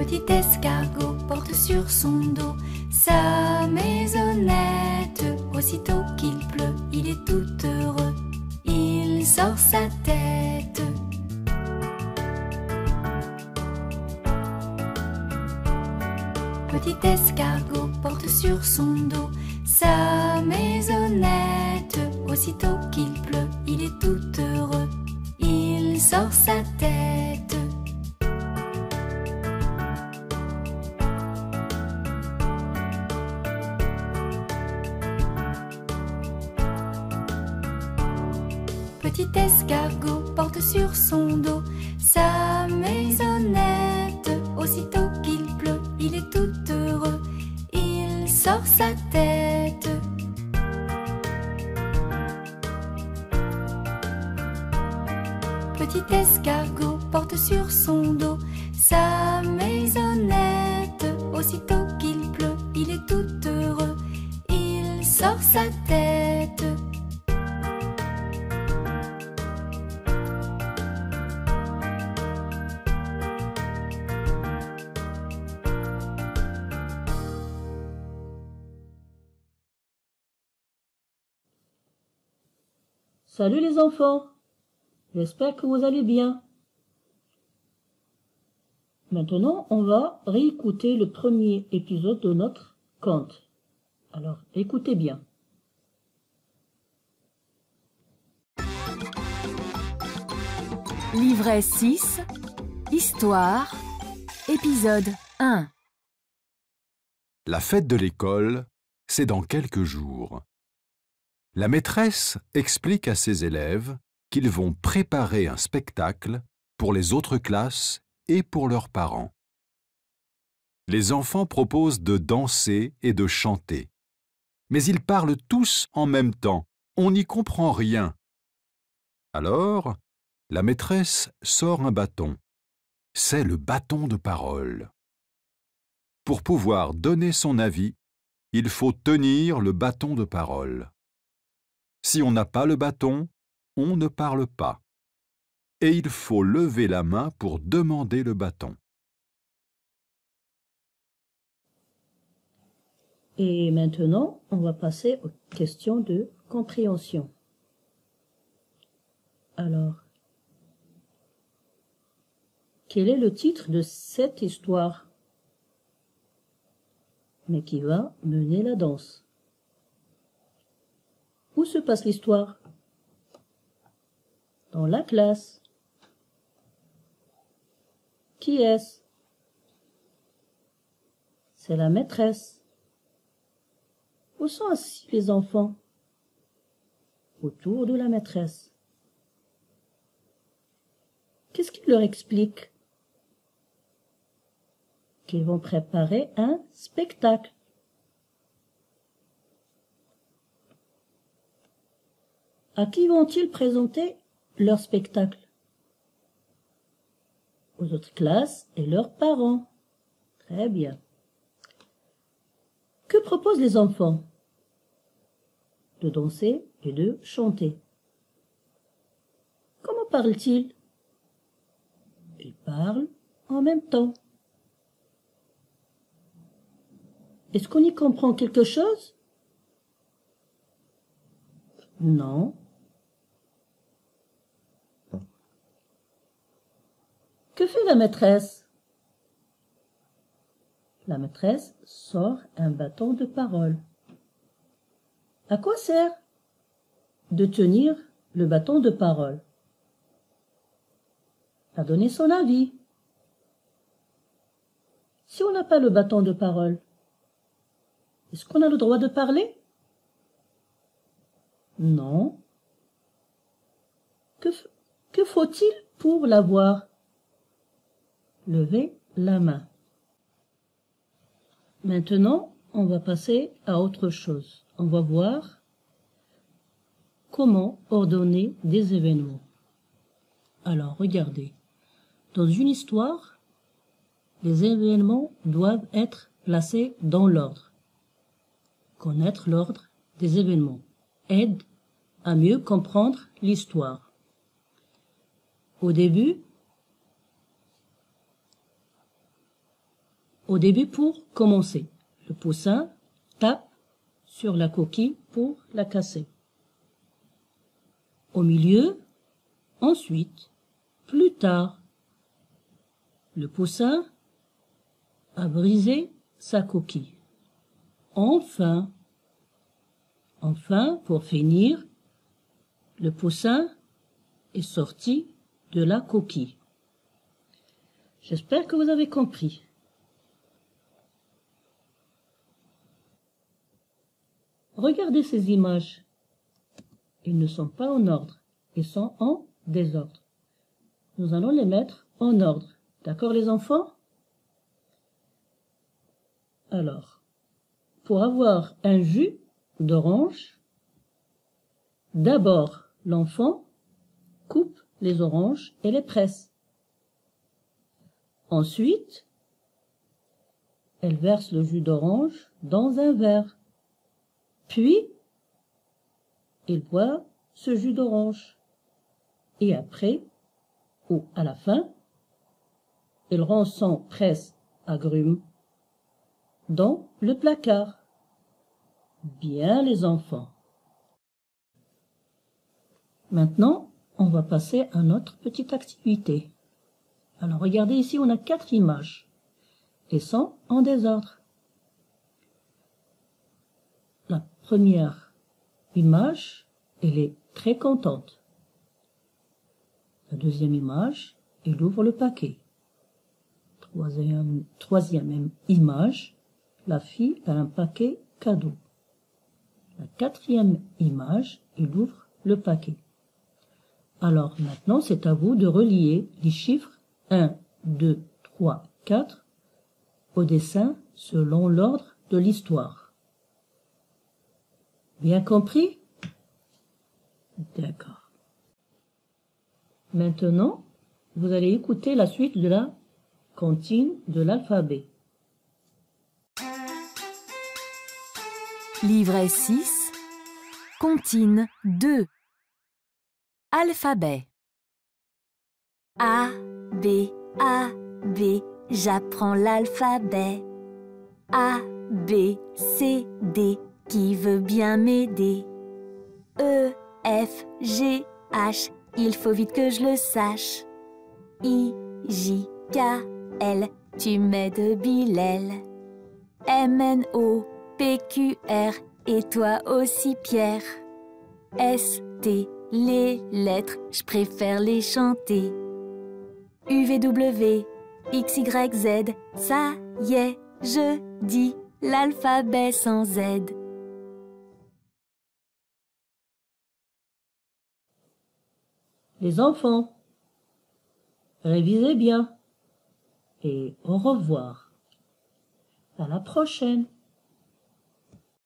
Petit escargot porte sur son dos sa maisonnette. Aussitôt qu'il pleut, il est tout heureux. Il sort sa tête. Petit escargot porte sur son dos sa maisonnette. Aussitôt qu'il pleut, il est tout heureux. Il sort sa tête. Petit escargot porte sur son dos sa maisonnette. Aussitôt qu'il pleut, il est tout heureux. Il sort sa tête. Petit escargot porte sur son dos sa maisonnette. Aussitôt qu'il pleut, il est tout heureux. Il sort sa tête. Salut les enfants, j'espère que vous allez bien. Maintenant, on va réécouter le premier épisode de notre conte. Alors, écoutez bien. Livret 6, Histoire, épisode 1. La fête de l'école, c'est dans quelques jours. La maîtresse explique à ses élèves qu'ils vont préparer un spectacle pour les autres classes et pour leurs parents. Les enfants proposent de danser et de chanter. Mais ils parlent tous en même temps. On n'y comprend rien. Alors, la maîtresse sort un bâton. C'est le bâton de parole. Pour pouvoir donner son avis, il faut tenir le bâton de parole. Si on n'a pas le bâton, on ne parle pas. Et il faut lever la main pour demander le bâton. Et maintenant, on va passer aux questions de compréhension. Alors, quel est le titre de cette histoire? Mais qui va mener la danse? Où se passe l'histoire? Dans la classe. Qui est-ce? C'est la maîtresse. Où sont assis les enfants? Autour de la maîtresse. Qu'est-ce qu'il leur explique? Qu'ils vont préparer un spectacle. À qui vont-ils présenter leur spectacle? Aux autres classes et leurs parents. Très bien. Que proposent les enfants? De danser et de chanter. Comment parlent-ils? Ils parlent en même temps. Est-ce qu'on y comprend quelque chose? Non. Que fait la maîtresse? La maîtresse sort un bâton de parole. À quoi sert de tenir le bâton de parole? À donner son avis. Si on n'a pas le bâton de parole, est-ce qu'on a le droit de parler? Non. Que faut-il pour l'avoir? Levez la main. Maintenant, on va passer à autre chose. On va voir comment ordonner des événements. Alors, regardez. Dans une histoire, les événements doivent être placés dans l'ordre. Connaître l'ordre des événements aide à mieux comprendre l'histoire. Au début, Au début, pour commencer, le poussin tape sur la coquille pour la casser. Au milieu, ensuite, plus tard, le poussin a brisé sa coquille. Enfin, pour finir, le poussin est sorti de la coquille. J'espère que vous avez compris. Regardez ces images. Ils ne sont pas en ordre, ils sont en désordre. Nous allons les mettre en ordre. D'accord les enfants? Alors, pour avoir un jus d'orange, d'abord l'enfant coupe les oranges et les presse. Ensuite, elle verse le jus d'orange dans un verre. Puis, il boit ce jus d'orange. Et après, ou à la fin, il rend son presse-agrumes dans le placard. Bien les enfants. Maintenant, on va passer à notre petite activité. Alors regardez ici, on a 4 images. Elles sont en désordre. La première image, elle est très contente. La deuxième image, elle ouvre le paquet. Troisième image, la fille a un paquet cadeau. La quatrième image, elle ouvre le paquet. Alors maintenant, c'est à vous de relier les chiffres 1, 2, 3, 4 au dessin selon l'ordre de l'histoire. Bien compris? D'accord. Maintenant, vous allez écouter la suite de la comptine de l'alphabet. Livret 6, comptine 2. Alphabet. A, B, j'apprends l'alphabet. A, B, C, D, qui veut bien m'aider? E, F, G, H, il faut vite que je le sache. I, J, K, L, tu m'aides Bilal. M, N, O, P, Q, R, et toi aussi Pierre. S, T, les lettres, je préfère les chanter. U, V, W, X, Y, Z, ça y est, je dis l'alphabet sans Z. Les enfants, révisez bien et au revoir. À la prochaine.